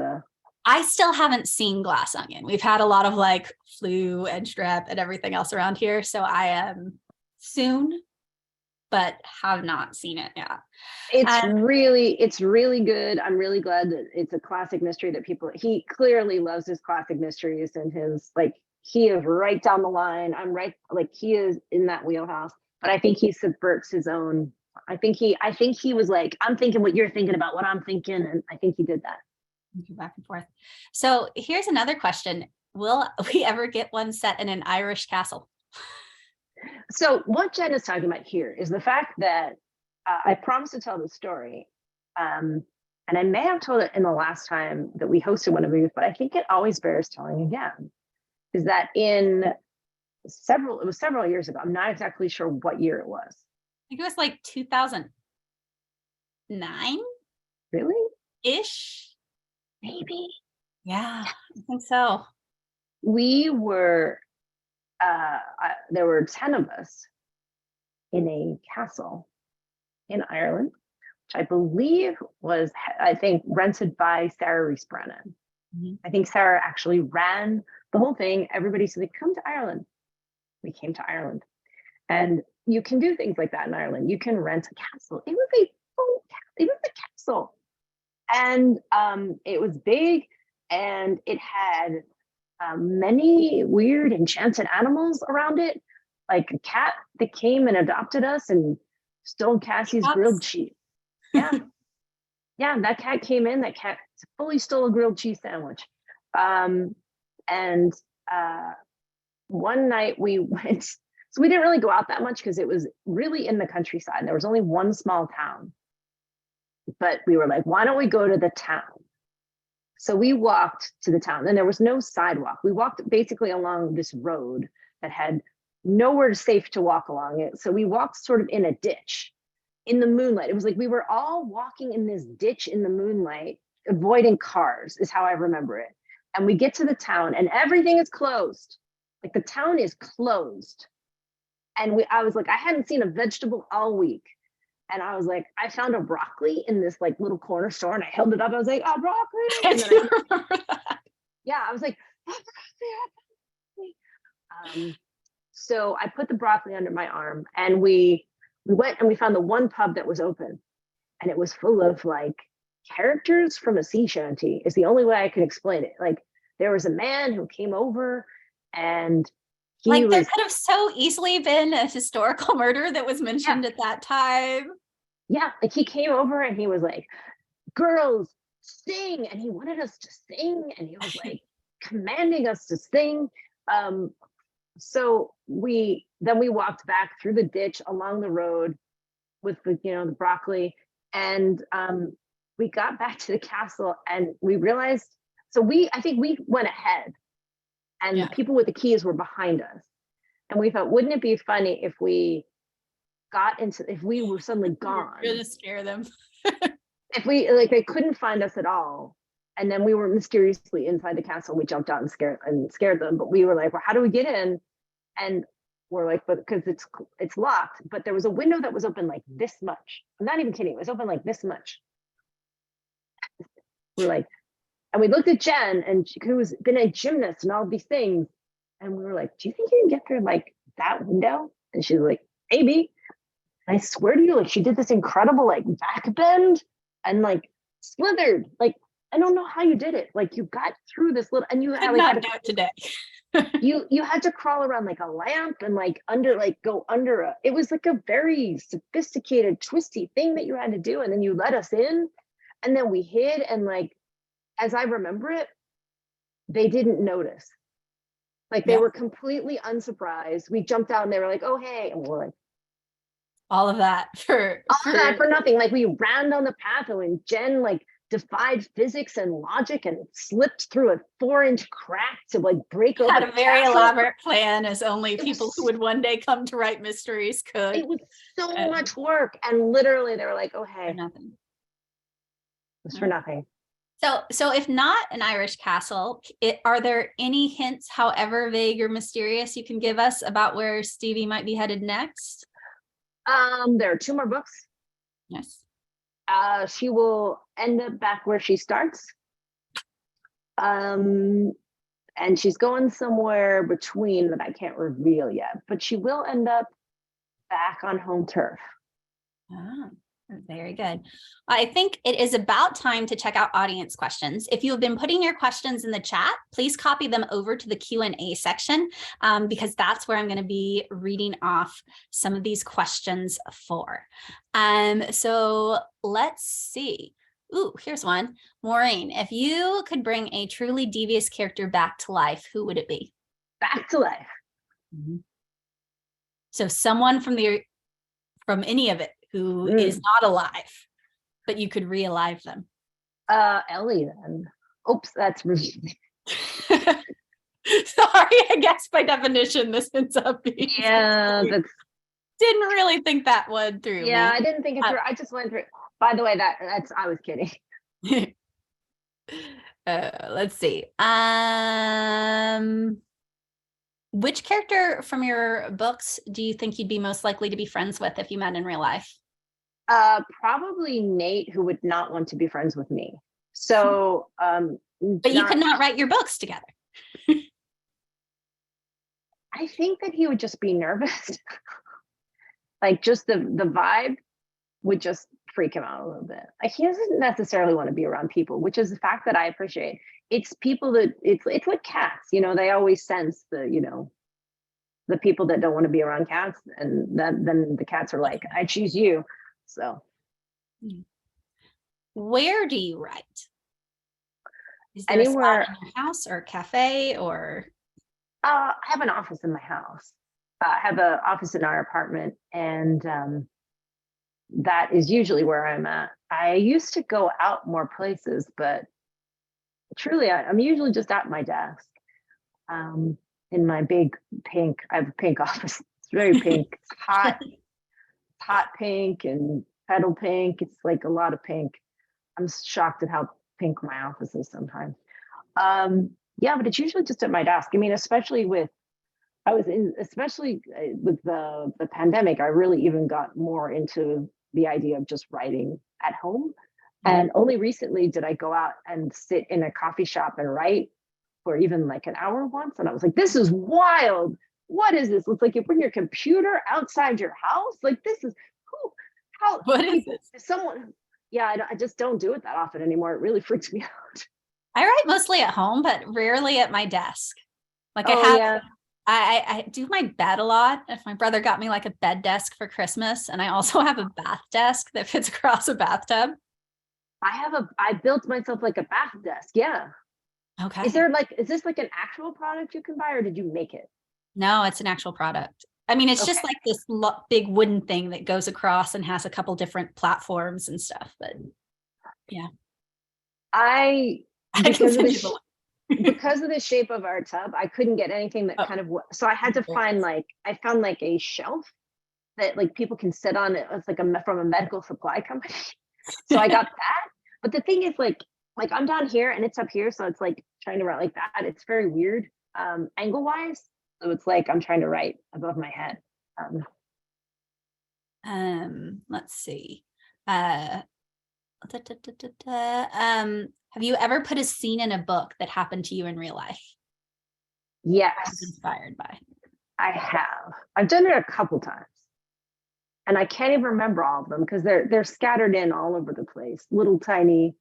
I still haven't seen Glass Onion. We've had a lot of like flu, edge drep, and everything else around here. So I am soon, but have not seen it yet. It's really good. I'm really glad that it's a classic mystery that he clearly loves his classic mysteries, and he is right down the line. I'm right, like he is in that wheelhouse. But I think he subverts his own I think he was like, I'm thinking what you're thinking about what I'm thinking. And I think he did that. Back and forth. So here's another question. Will we ever get one set in an Irish castle? So what Jen is talking about here is the fact that I promised to tell the story. And I may have told it in the last time that we hosted one of these, but I think it always bears telling again, is that it was several years ago. I'm not exactly sure what year it was. I think it was like 2009 Really? ish. Maybe. Yeah, I think so. We were, there were 10 of us in a castle in Ireland, which I believe was, I think, rented by Sarah Rees Brennan. Mhm. I think Sarah actually ran the whole thing. Everybody said, come to Ireland. We came to Ireland. And you can do things like that in Ireland. You can rent a castle. It was a castle. And it was big, and it had many weird enchanted animals around it, like a cat that came and adopted us and stole Cassie's grilled cheese. Yeah. Yeah, that cat came in, that cat fully stole a grilled cheese sandwich. And one night we went, so we didn't really go out that much because it was really in the countryside. There was only one small town. But we were like, why don't we go to the town? So we walked to the town, and there was no sidewalk. We walked basically along this road that had nowhere safe to walk along it. So we walked sort of in a ditch in the moonlight. It was like we were all walking in this ditch in the moonlight, avoiding cars, is how I remember it. And we get to the town, and everything is closed. Like the town is closed. And I was like, I hadn't seen a vegetable all week. And I was like, I found a broccoli in this like little corner store, and I held it up. I was like, oh, broccoli. And then I was like, oh, broccoli. So I put the broccoli under my arm, and we went and we found the one pub that was open, and it was full of like characters from a sea shanty is the only way I could explain it. Like there was a man who came over, and there could have so easily been a historical murder that was mentioned at that time. Yeah, like he came over and he was like, girls, sing. And he wanted us to sing, and he was like commanding us to sing. So we walked back through the ditch along the road with the broccoli. And we got back to the castle, and we realized, I think we went ahead, and the people with the keys were behind us. And we thought, wouldn't it be funny if we were suddenly gone? We're gonna scare them. If they couldn't find us at all. And then we were mysteriously inside the castle. We jumped out and scared them. But we were like, well, how do we get in? And we're like, but because it's locked. But there was a window that was open like this much. I'm not even kidding. It was open like this much. We're like, and we looked at Jen, and who's been a gymnast and all these things. And we were like, do you think you can get through like that window? And she's like, maybe. And I swear to you, like she did this incredible like back bend and like slithered. Like, I don't know how you did it. Like you got through this little, and you had not do it today. you had to crawl around like a lamp and like go under it was like a very sophisticated, twisty thing that you had to do. And then you let us in, and then we hid, and like, as I remember it, they didn't notice. Like they were completely unsurprised. We jumped out and they were like, oh, hey. And we're like, all of that for nothing. Like we ran down the path, and Jen like defied physics and logic and slipped through a 4-inch crack to like break open. Had a very elaborate plan, as only people who would one day come to write mysteries could. It was so much work. And literally they were like, oh, hey. For nothing. It's for nothing. So if not an Irish castle, are there any hints, however vague or mysterious, you can give us about where Stevie might be headed next? There are 2 more books. Yes. She will end up back where she starts. And she's going somewhere between that I can't reveal yet, but she will end up back on home turf. Ah. Very good. I think it is about time to check out audience questions. If you have been putting your questions in the chat, please copy them over to the Q&A section, because that's where I'm going to be reading off some of these questions for. So let's see. Ooh, here's one. Maureen, if you could bring a truly devious character back to life, who would it be? Back to life. So someone from any of it who is not alive, but you could re-alive them. Ellie then. Oops, that's really Sorry, I guess by definition this ends up being. yeah. That's Didn't really think that one through. yeah. I didn't think it through. I just went through. By the way, that's I was kidding. Let's see. Which character from your books do you think you'd be most likely to be friends with if you met in real life? Probably Nate, who would not want to be friends with me. So, but you could not write your books together. I think that he would just be nervous. Like just the vibe would just freak him out a little bit. Like he doesn't necessarily want to be around people, which is the fact that I appreciate. It's people that it's like cats, you know, they always sense the, you know, the people that don't want to be around cats, and then the cats are like, I choose you. So where do you write? Is there anywhere a spot in your house or a cafe or? I have an office in my house. I have an office in our apartment, and that is usually where I'm at. I used to go out more places, but truly, I'm usually just at my desk. In my big pink, I have a pink office. It's very pink. It's hot. It's hot pink and petal pink. It's like a lot of pink. I'm shocked at how pink my office is sometimes. Yeah, but it's usually just at my desk. I mean, especially with the pandemic, I really even got more into the idea of just writing at home. And only recently did I go out and sit in a coffee shop and write for even like an hour once. And I was like, this is wild. What is this? It's like you bring your computer outside your house. Like this is how what is this? Someone, yeah, I just don't do it that often anymore. It really freaks me out. I write mostly at home, but rarely at my desk. Like I do my bed a lot. If my brother got me like a bed desk for Christmas, and I also have a bath desk that fits across a bathtub. I built myself like a bath desk. Yeah. Okay. Is this like an actual product you can buy, or did you make it? No, it's an actual product. I mean, it's just like this big wooden thing that goes across and has a couple different platforms and stuff. But yeah, because of the shape of our tub, I couldn't get anything that kind of. So I had to find I found like a shelf that like people can sit on. It's like from a medical supply company. So I got that. But the thing is like I'm down here and it's up here, so it's like trying to write like that. It's very weird angle wise. So it's like I'm trying to write above my head. Let's see. Have you ever put a scene in a book that happened to you in real life? Yes. Inspired by. I have. I've done it a couple times. And I can't even remember all of them because they're scattered in all over the place. Little tiny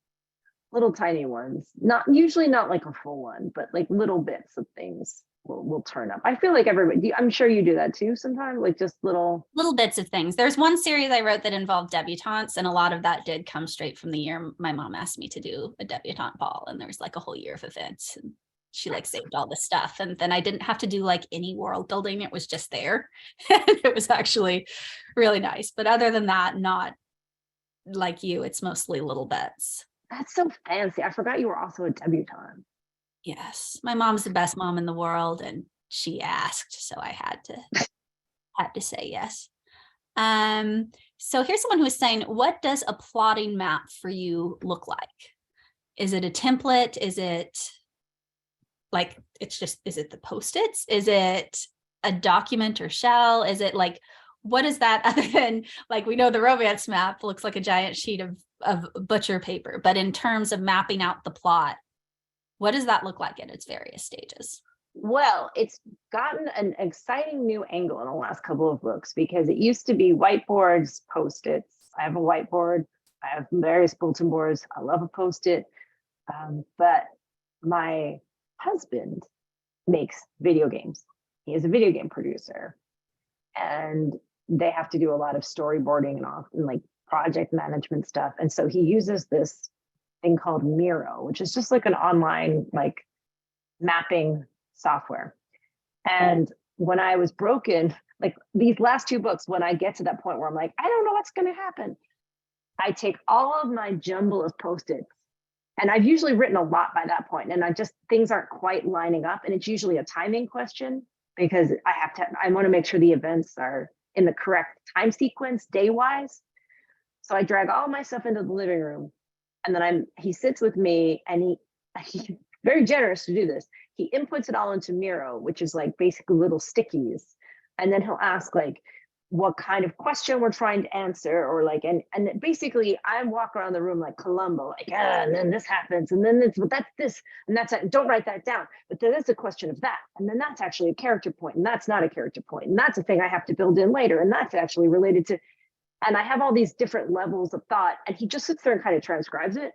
ones. Usually not like a full one, but like little bits of things will turn up. I feel like everybody, I'm sure you do that too sometimes, like just little bits of things. There's one series I wrote that involved debutantes, and a lot of that did come straight from the year my mom asked me to do a debutante ball, and there was like a whole year of events, and she like saved all the stuff, and then I didn't have to do like any world building. It was just there. It was actually really nice, but other than that, not like you. It's mostly little bits. That's so fancy. I forgot you were also a debutante. Yes, my mom's the best mom in the world, and she asked, so I had to say yes. So here's someone who is saying, what does a plotting map for you look like? Is it a template? Is it like is it the Post-its? Is it a document or shell? Is it like, what is that other than like, we know the romance map looks like a giant sheet of butcher paper, but in terms of mapping out the plot, what does that look like at its various stages? Well, it's gotten an exciting new angle in the last couple of books because it used to be whiteboards, Post-its, I have a whiteboard. I have various bulletin boards. I love a Post-it. But my husband makes video games. He is a video game producer, and they have to do a lot of storyboarding and like project management stuff. And so he uses this thing called Miro, which is just like an online like mapping software. And when I was broken, like these last two books, when I get to that point where I'm like, I don't know what's going to happen, I take all of my jumble of Post-its, and I've usually written a lot by that point, and things aren't quite lining up, and it's usually a timing question because I want to make sure the events are in the correct time sequence day wise. So I drag all my stuff into the living room, and then he sits with me, and he's very generous to do this. He inputs it all into Miro, which is like basically little stickies. And then he'll ask like what kind of question we're trying to answer, or like, and basically I walk around the room like Columbo, like, and then this happens, and then that's this, and that's it. Don't write that down. But then there's a question of that. And then that's actually a character point, and that's not a character point. And that's a thing I have to build in later. And that's actually related to, and I have all these different levels of thought, and he just sits there and kind of transcribes it.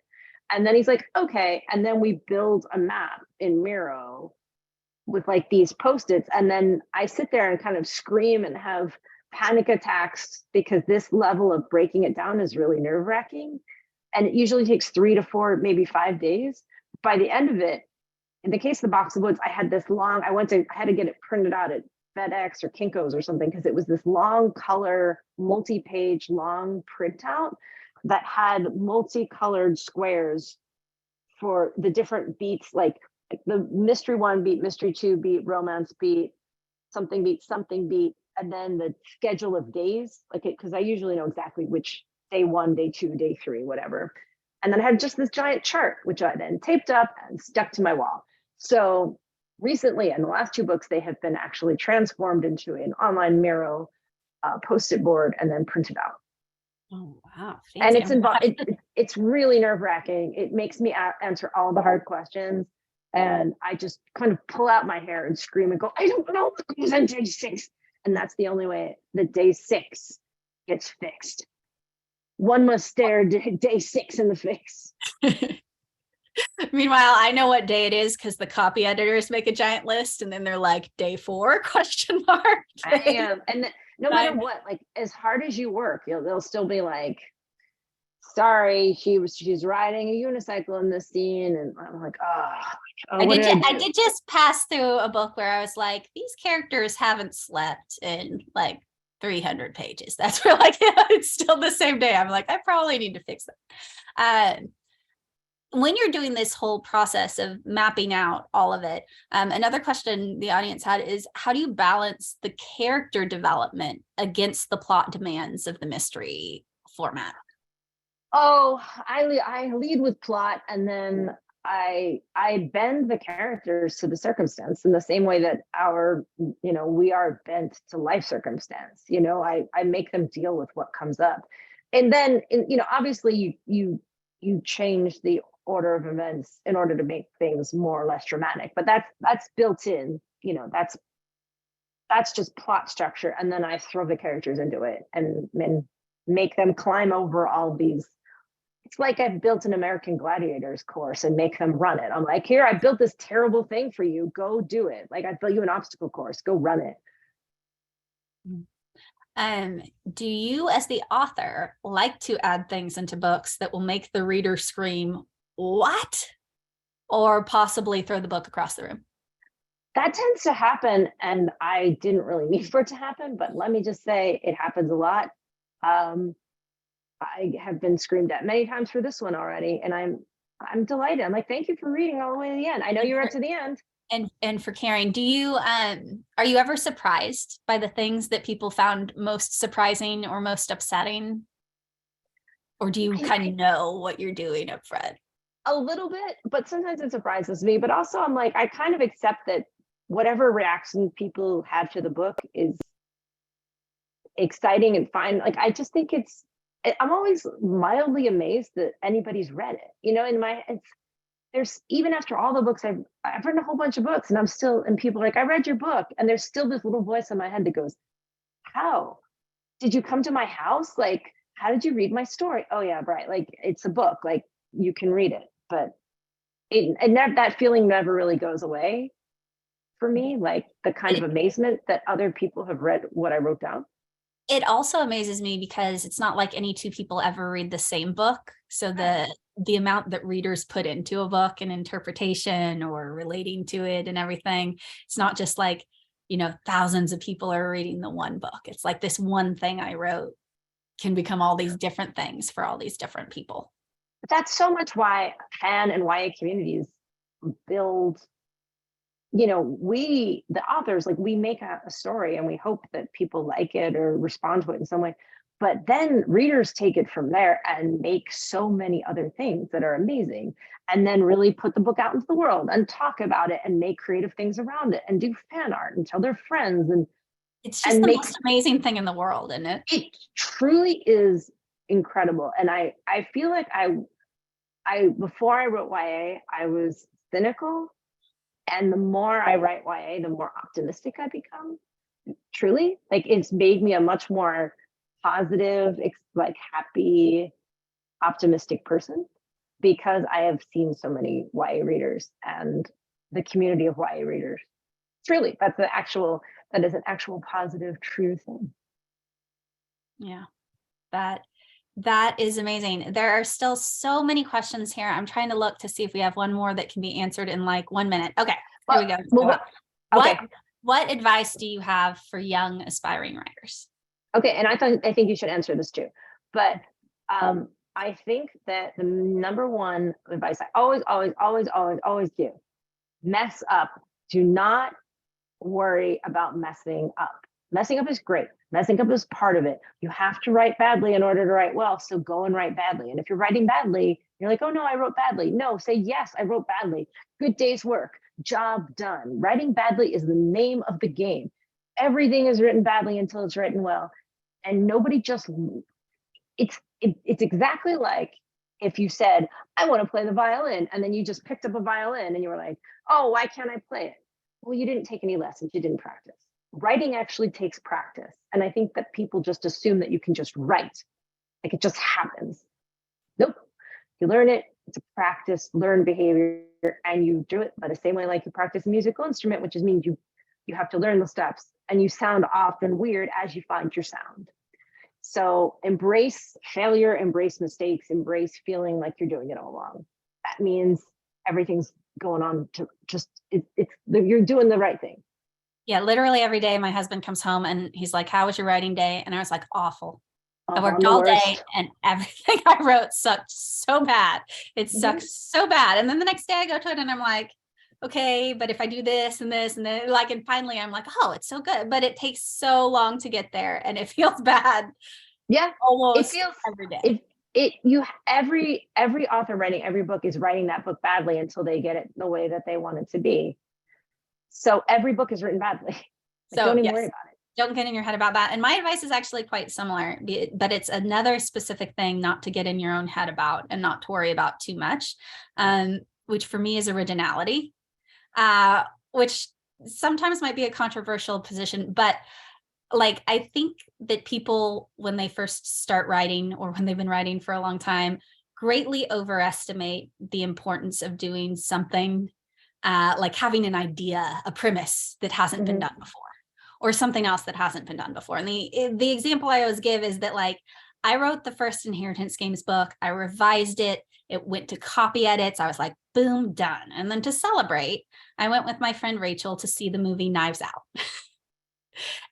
And then he's like, okay. And then we build a map in Miro with like these Post-its. And then I sit there and kind of scream and have panic attacks because this level of breaking it down is really nerve-wracking. And it usually takes 3 to 4, maybe 5 days. By the end of it, in the case of the box of woods, I had this long, I had to get it printed out at FedEx or Kinko's or something, because it was this long color, multi-page long printout that had multicolored squares for the different beats, like the mystery 1 beat, mystery 2 beat, romance beat, something beat, and then the schedule of days, like it, because I usually know exactly which day 1, day 2, day 3, whatever. And then I had just this giant chart, which I then taped up and stuck to my wall. So recently, in the last 2 books, they have been actually transformed into an online Miro Post-it board and then printed out. Oh, wow. And it's really nerve-wracking. It makes me answer all the hard questions. And I just kind of pull out my hair and scream and go, I don't know what goes on day 6. And that's the only way that day 6 gets fixed. One must stare day 6 in the face. Meanwhile, I know what day it is because the copy editors make a giant list, and then they're like, day 4, question mark. I am. And no matter what, like as hard as you work, they'll still be like, sorry, she's riding a unicycle in this scene. And I'm like, I did just pass through a book where I was like, these characters haven't slept in like 300 pages. That's where like, it's still the same day. I'm like, I probably need to fix that. When you're doing this whole process of mapping out all of it, another question the audience had is, how do you balance the character development against the plot demands of the mystery format? Oh, I lead with plot, and then I bend the characters to the circumstance in the same way that we are bent to life circumstance. I make them deal with what comes up. And then, obviously you change the order of events in order to make things more or less dramatic, but that's built in, that's just plot structure. And then I throw the characters into it and make them climb over all these. It's like I've built an American Gladiators course and make them run it. I'm like, here, I built this terrible thing for you. Go do it. Like I built you an obstacle course. Go run it. Do you, as the author, like to add things into books that will make the reader scream, what? Or possibly throw the book across the room? That tends to happen, and I didn't really mean for it to happen, but let me just say it happens a lot. I have been screamed at many times for this one already, and I'm delighted. I'm like, thank you for reading all the way to the end. I know you read to the end. And for Karen, do you are you ever surprised by the things that people found most surprising or most upsetting? Or do you kind of know what you're doing up front? A little bit, but sometimes it surprises me. But also I'm like, I kind of accept that whatever reaction people have to the book is exciting and fine. Like, I just think I'm always mildly amazed that anybody's read it. There's, even after all the books I've written a whole bunch of books, and people are like, I read your book. And there's still this little voice in my head that goes, how? Did you come to my house? Like, how did you read my story? Oh yeah, right. Like it's a book, like you can read it, but that feeling never really goes away for me. Like the kind of amazement that other people have read what I wrote down. It also amazes me because it's not like any two people ever read the same book. So the amount that readers put into a book and interpretation or relating to it and everything, it's not just like, thousands of people are reading the one book. It's like this one thing I wrote can become all these different things for all these different people. But that's so much why fan and YA communities build, we, the authors, like we make a story and we hope that people like it or respond to it in some way. But then readers take it from there and make so many other things that are amazing, and then really put the book out into the world and talk about it and make creative things around it and do fan art and tell their friends. And it's just the most amazing thing in the world, isn't it? It truly is incredible. And I feel like I before I wrote YA, I was cynical. And the more I write YA, the more optimistic I become. Truly, like it's made me a much more positive, like happy, optimistic person, because I have seen so many YA readers and the community of YA readers. Truly, that is an actual positive, true thing. Yeah, that is amazing. There are still so many questions here. I'm trying to look to see if we have one more that can be answered in like 1 minute. Okay, here we go. Okay. What advice do you have for young aspiring writers? Okay, and I think you should answer this too. But I think that the number one advice I always give: mess up. Do not worry about messing up. Messing up is great. Messing up is part of it. You have to write badly in order to write well. So go and write badly. And if you're writing badly, you're like, oh no, I wrote badly. No, say yes, I wrote badly. Good day's work. Job done. Writing badly is the name of the game. Everything is written badly until it's written well. And nobody just, it's exactly like if you said, I want to play the violin, and then you just picked up a violin and you were like, oh, why can't I play it? Well, you didn't take any lessons, you didn't practice. Writing actually takes practice. And I think that people just assume that you can just write, like it just happens. Nope. You learn it, it's a practice, learn behavior, and you do it by the same way like you practice a musical instrument, which means you have to learn the steps, and you sound off and weird as you find your sound. So embrace failure, embrace mistakes, embrace feeling like you're doing it all wrong. That means everything's going on to just, you're doing the right thing. Yeah, literally every day my husband comes home and he's like, how was your writing day? And I was like, awful. I worked all day and everything I wrote sucked so bad. It sucks so bad. And then the next day I go to it and I'm like, okay, but if I do this and this and then like, and finally I'm like, oh, it's so good. But it takes so long to get there and it feels bad. Yeah. Almost it feels every day. Every author writing every book is writing that book badly until they get it the way that they want it to be. So every book is written badly. So don't even worry about it. Don't get in your head about that. And my advice is actually quite similar, but it's another specific thing not to get in your own head about and not to worry about too much, which for me is originality, which sometimes might be a controversial position, but like, I think that people, when they first start writing or when they've been writing for a long time, greatly overestimate the importance of doing something like having an idea, a premise that hasn't been done before, or something else that hasn't been done before. And the example I always give is that, like, I wrote the first Inheritance Games book, I revised it, it went to copy edits, I was like, boom, done. And then to celebrate, I went with my friend Rachel to see the movie Knives Out.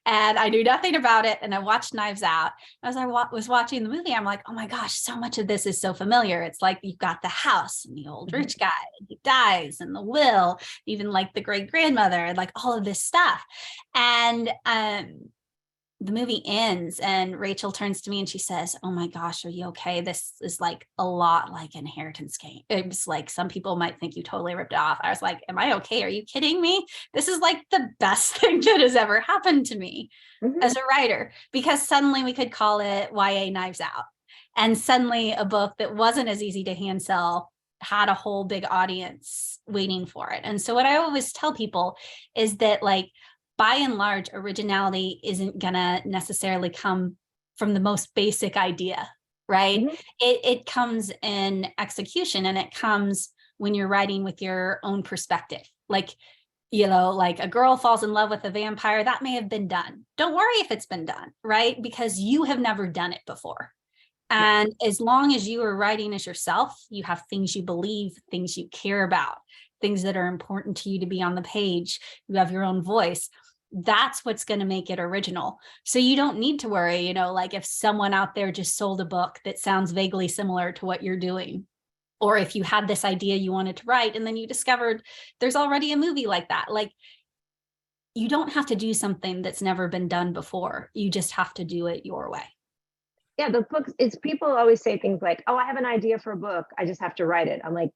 And I knew nothing about it. And I watched Knives Out. As I was watching the movie, I'm like, oh my gosh, so much of this is so familiar. It's like you've got the house and the old rich guy, and he dies, and the will, even like the great grandmother, like all of this stuff. And the movie ends and Rachel turns to me and she says, oh my gosh, are you okay? This is like a lot like Inheritance Game. It's like, some people might think you totally ripped it off. I was like, am I okay? Are you kidding me? This is like the best thing that has ever happened to me as a writer, because suddenly we could call it YA Knives Out. And suddenly a book that wasn't as easy to hand sell had a whole big audience waiting for it. And so what I always tell people is that, like, by and large, originality isn't gonna necessarily come from the most basic idea right? Mhm. It comes in execution, and it comes when you're writing with your own perspective. Like, like a girl falls in love with a vampire, that may have been done. Don't worry if it's been done, right? Because you have never done it before. And as long as you are writing as yourself, you have things you believe, things you care about, things that are important to you to be on the page. You have your own voice. That's what's going to make it original. So you don't need to worry, like if someone out there just sold a book that sounds vaguely similar to what you're doing, or if you had this idea you wanted to write and then you discovered there's already a movie like that. Like, you don't have to do something that's never been done before. You just have to do it your way. Yeah, the books, it's people always say things like, oh, I have an idea for a book, I just have to write it. I'm like,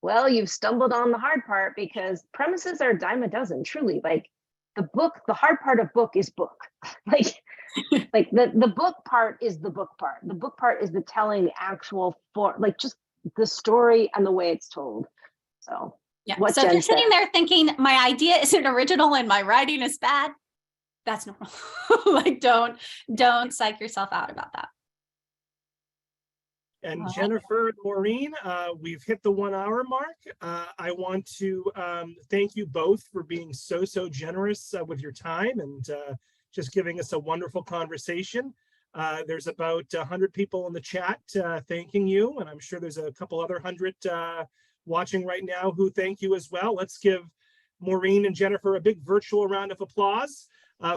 well, you've stumbled on the hard part, because premises are a dime a dozen, truly. Like the hard part of book is book. like the book part is the book part. The book part is the telling, the actual like just the story and the way it's told. So yeah. What So if Jen you're sitting said. there thinking my idea isn't original and my writing is bad, that's normal. Like, don't psych yourself out about that. And All right. Jennifer and Maureen, we've hit the 1 hour mark. I want to thank you both for being so generous with your time and just giving us a wonderful conversation. There's about 100 people in the chat thanking you, and I'm sure there's a couple other 100 watching right now who thank you as well. Let's give Maureen and Jennifer a big virtual round of applause.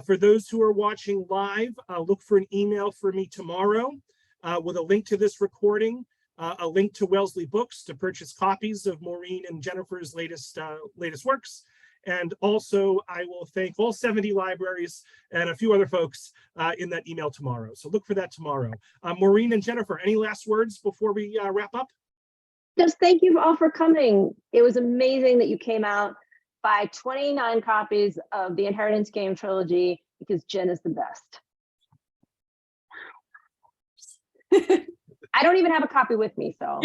For those who are watching live, look for an email for me tomorrow with a link to this recording, a link to Wellesley Books to purchase copies of Maureen and Jennifer's latest works. And also, I will thank all 70 libraries and a few other folks in that email tomorrow. So look for that tomorrow. Maureen and Jennifer, any last words before we wrap up? Just thank you all for coming. It was amazing that you came out. Buy 29 copies of the Inheritance Game trilogy, because Jen is the best. I don't even have a copy with me, so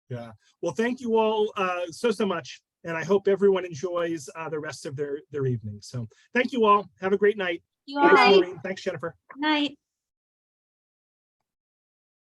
Yeah. Well, thank you all so much, and I hope everyone enjoys the rest of their evening. So thank you all. Have a great night. You all. Thanks, Maureen. Thanks, Jennifer. Night.